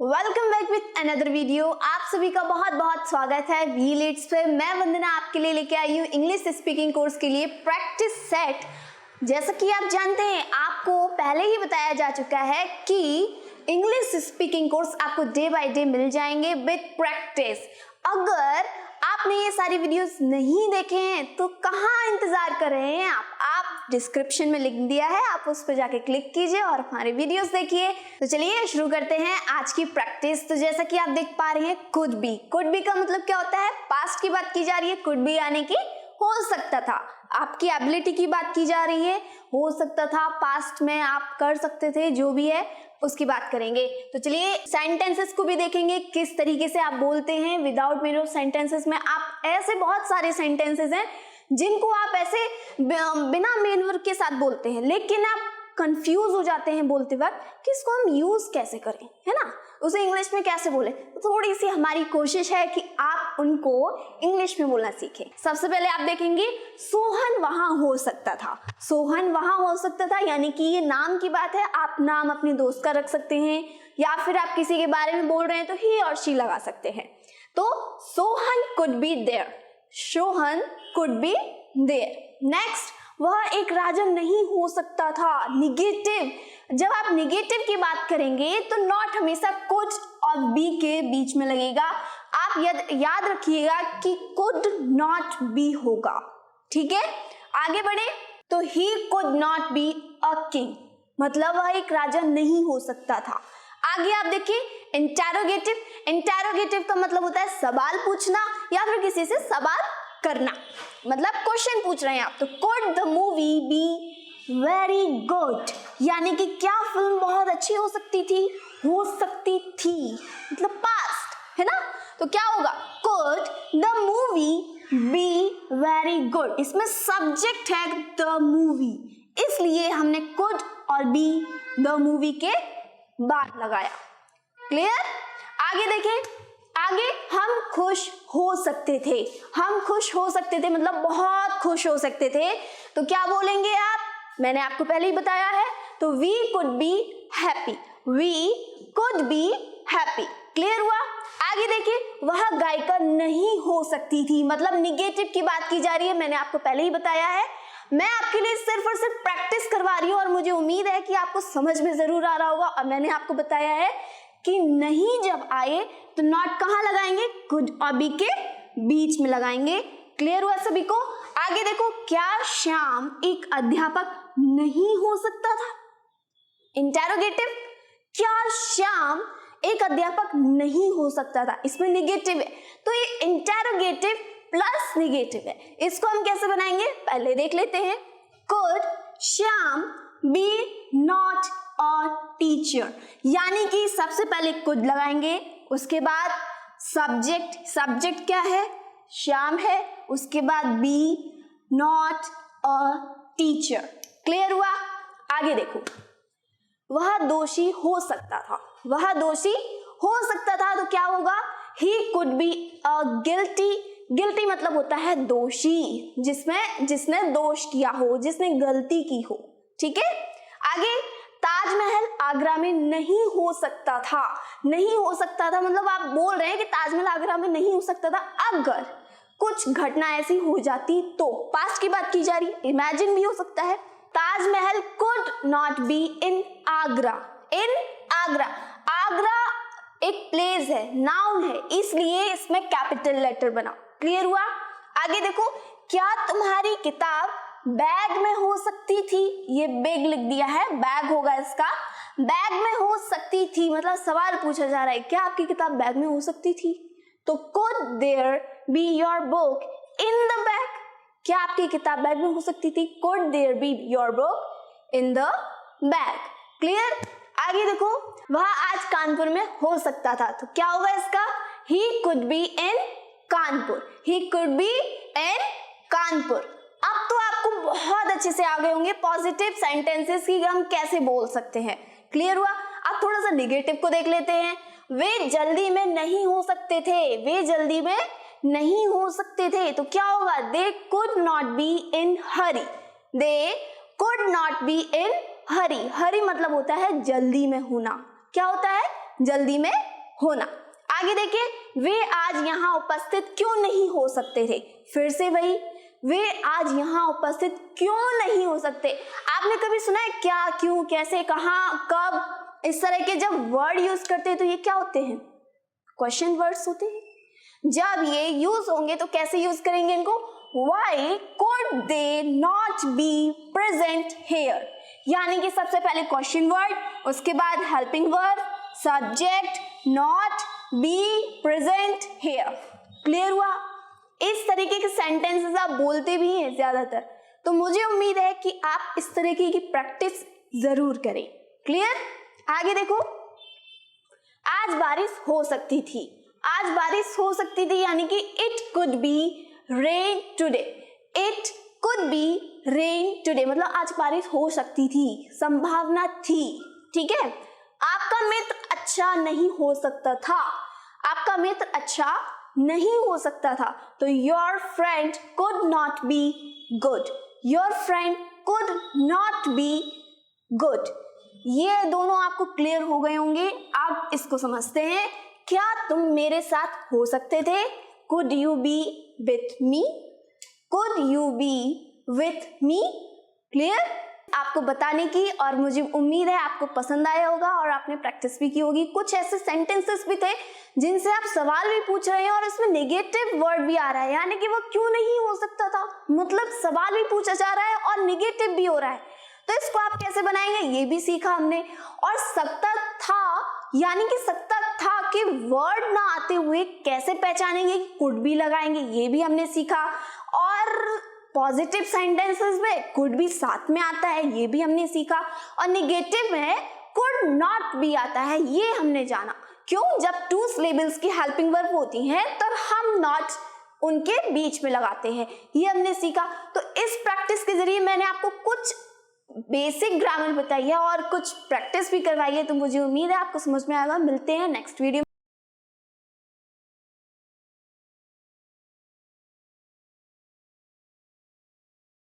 Welcome back with another video. आप सभी का बहुत बहुत स्वागत है वी लीड्स पे। मैं वंदना आपके लिए लेके आई हूँ इंग्लिश स्पीकिंग कोर्स के लिए प्रैक्टिस सेट। जैसा कि आप जानते हैं, आपको पहले ही बताया जा चुका है कि इंग्लिश स्पीकिंग कोर्स आपको डे बाय डे मिल जाएंगे विथ प्रैक्टिस। अगर आपने ये सारी वीडियोस नहीं देखे हैं तो कहाँ इंतजार कर रहे हैं आप डिस्क्रिप्शन में लिंक दिया है, आप उस पर जाके क्लिक कीजिए और हमारे वीडियोस देखिए। तो चलिए शुरू करते हैं आज की प्रैक्टिस। तो जैसा कि आप देख पा रहे हैं, कुड बी का मतलब क्या होता है? पास्ट की बात की जा रही है। कुड बी यानी कि हो सकता था, आपकी एबिलिटी की बात की जा रही है। हो सकता था, पास्ट में आप कर सकते थे, जो भी है उसकी बात करेंगे। तो चलिए सेंटेंसेस को भी देखेंगे, किस तरीके से आप बोलते हैं विदाउट मीन ऑफ सेंटेंसेस में। आप ऐसे बहुत सारे सेंटेंसेस हैं जिनको आप ऐसे बिना मेन वर्ब के साथ बोलते हैं, लेकिन आप कंफ्यूज हो जाते हैं बोलते वक्त कि इसको हम यूज कैसे करें, है ना, उसे इंग्लिश में कैसे बोले। तो थोड़ी सी हमारी कोशिश है कि आप उनको इंग्लिश में बोलना सीखें। सबसे पहले आप देखेंगे, सोहन वहां हो सकता था। सोहन वहां हो सकता था यानी कि ये नाम की बात है। आप नाम अपने दोस्त का रख सकते हैं, या फिर आप किसी के बारे में बोल रहे हैं तो ही और शी लगा सकते हैं। तो Sohan could be there, Sohan could be there. Next, वह एक राजा नहीं हो सकता था। निगेटिव, जब आप निगेटिव की बात करेंगे तो नॉट हमेशा कुड और बी के बीच में लगेगा। आप याद रखिएगा कि कुड नॉट बी होगा, ठीक है। आगे बढ़े तो he could not be a king, मतलब वह एक राजा नहीं हो सकता था। आगे आप देखिए इंटेरोगेटिव। इंटेरोगेटिव का मतलब होता है सवाल पूछना या फिर किसी से सवाल करना, मतलब क्वेश्चन पूछ रहे हैं आप। तो could the movie be very good, यानी कि क्या फिल्म बहुत अच्छी हो सकती थी? हो सकती थी मतलब पास्ट, है ना। तो क्या होगा? Could the movie be very good. इसमें सब्जेक्ट है द मूवी, इसलिए हमने कुड और बी द मूवी के बाद लगाया। क्लियर? आगे देखें, आगे हम खुश हो सकते थे। हम खुश हो सकते थे मतलब बहुत खुश हो सकते थे। तो क्या बोलेंगे आप? मैंने आपको पहले ही बताया है। तो we could be happy, we could be happy. Clear हुआ? आगे देखिए, वह गायिका नहीं हो सकती थी, मतलब निगेटिव की बात की जा रही है। मैंने आपको पहले ही बताया है। मैं आपके लिए सिर्फ और सिर्फ प्रैक्टिस करवा रही हूँ और मुझे उम्मीद है कि आपको समझ में जरूर आ रहा होगा। और मैंने आपको बताया है कि नहीं जब आए तो नॉट कहाँ लगाएंगे? कुड और बी के बीच में लगाएंगे। क्लियर हुआ सभी को? आगे देखो, क्या श्याम एक अध्यापक नहीं हो सकता था? इंटेरोगेटिव, क्या श्याम एक अध्यापक नहीं हो सकता था, इसमें निगेटिव है। तो ये इंटेरोगेटिव प्लस निगेटिव है। इसको हम कैसे बनाएंगे पहले देख लेते हैं। Could Shyam be not a teacher, यानी कि सबसे पहले कुड लगाएंगे, उसके बाद सब्जेक्ट, सब्जेक्ट क्या है? श्याम है, उसके बाद be not a teacher. Clear हुआ? आगे देखो, वह दोषी हो सकता था। वह दोषी हो सकता था तो क्या होगा? He could be a guilty. Guilty मतलब होता है दोषी, जिसने दोष किया हो, जिसने गलती की हो, ठीक है। आगे, ताजमहल आगरा में नहीं हो सकता था। नहीं हो सकता था मतलब आप बोल रहे हैं कि ताजमहल आगरा में नहीं हो सकता था अगर कुछ घटना ऐसी हो जाती तो। पास्ट की बात की जा रही है, इमेजिन भी हो सकता है। Taj Mahal could not be in Agra. In Agra, Agra एक प्लेस है, नाउन है, इसलिए इसमें कैपिटल लेटर बना। क्लियर हुआ? आगे देखो, क्या तुम्हारी किताब बैग में हो सकती थी? ये बैग लिख दिया है, बैग होगा इसका। बैग में हो सकती थी मतलब सवाल पूछा जा रहा है, क्या आपकी किताब बैग में हो सकती थी? तो could there be your book in the bag? क्या आपकी किताब बैग में हो सकती थी? Could there be your book in the bag. Clear? आगे देखो, वह आज कानपुर में हो सकता था, तो क्या होगा इसका? He could be in Kanpur. He could be in Kanpur. अब तो आपको बहुत अच्छे से आ गए होंगे पॉजिटिव सेंटेंसेस की हम कैसे बोल सकते हैं। क्लियर हुआ? अब थोड़ा सा नेगेटिव को देख लेते हैं। वे जल्दी में नहीं हो सकते थे। वे जल्दी में नहीं हो सकते थे तो क्या होगा? They could not be in hurry. They could not be in hurry. Hurry मतलब होता है जल्दी में होना। क्या होता है? जल्दी में होना। आगे देखिए, वे आज यहाँ उपस्थित क्यों नहीं हो सकते थे। फिर से वही, वे आज यहाँ उपस्थित क्यों नहीं हो सकते। आपने कभी सुना है क्या, क्यों, कैसे, कहाँ, कब, इस तरह के जब वर्ड यूज करते हैं तो ये क्या होते हैं, क्वेश्चन वर्ड्स होते हैं। जब ये यूज होंगे तो कैसे यूज करेंगे इनको, Why could they not be present here? यानी कि सबसे पहले क्वेश्चन वर्ड, उसके बाद helping verb, subject, not, be, present, here. Clear हुआ। इस तरीके के सेंटेंसेस आप बोलते भी हैं ज्यादातर, तो मुझे उम्मीद है कि आप इस तरीके की प्रैक्टिस जरूर करें। क्लियर। आगे देखो, आज बारिश हो सकती थी। आज बारिश हो सकती थी यानी कि it could be rain today. It could be rain today मतलब आज बारिश हो सकती थी, संभावना थी। ठीक है। आपका मित्र अच्छा नहीं हो सकता था। आपका मित्र अच्छा नहीं हो सकता था, तो your friend could not be good. Your friend could not be good. ये दोनों आपको क्लियर हो गए होंगे। आप इसको समझते हैं, क्या तुम मेरे साथ हो सकते थे। Could you B with me. Could you B with me. Clear. आपको बताने की और मुझे उम्मीद है आपको पसंद आया होगा और आपने प्रैक्टिस भी की होगी। कुछ ऐसे सेंटेंसेस भी थे जिनसे आप सवाल भी पूछ रहे हैं और इसमें नेगेटिव वर्ड भी आ रहा है, यानी कि वो क्यों नहीं हो सकता था, मतलब सवाल भी पूछा जा रहा है और नेगेटिव भी हो रहा है। तो इसको आप कैसे बनाएंगे ये भी सीखा हमने। और सकता था यानी कि सकता था कि वर्ड ना आते हुए कैसे पहचानेंगे, कुड भी लगाएंगे, ये भी हमने सीखा। और पॉजिटिव सेंटेंसेस में कुड भी साथ में आता है, ये भी हमने सीखा। और नेगेटिव में कुड नॉट भी आता है, ये हमने जाना। क्यों, जब टू सिलेबल्स की हेल्पिंग वर्ब होती हैं तब हम नॉट उनके बीच में लगाते हैं, ये हमने सीखा। तो इस प्रैक्टिस के जरिए मैंने आपको कुछ बेसिक ग्रामर बताई है और कुछ प्रैक्टिस भी करवाई है, तो मुझे उम्मीद है आपको समझ में आएगा। मिलते हैं नेक्स्ट वीडियो।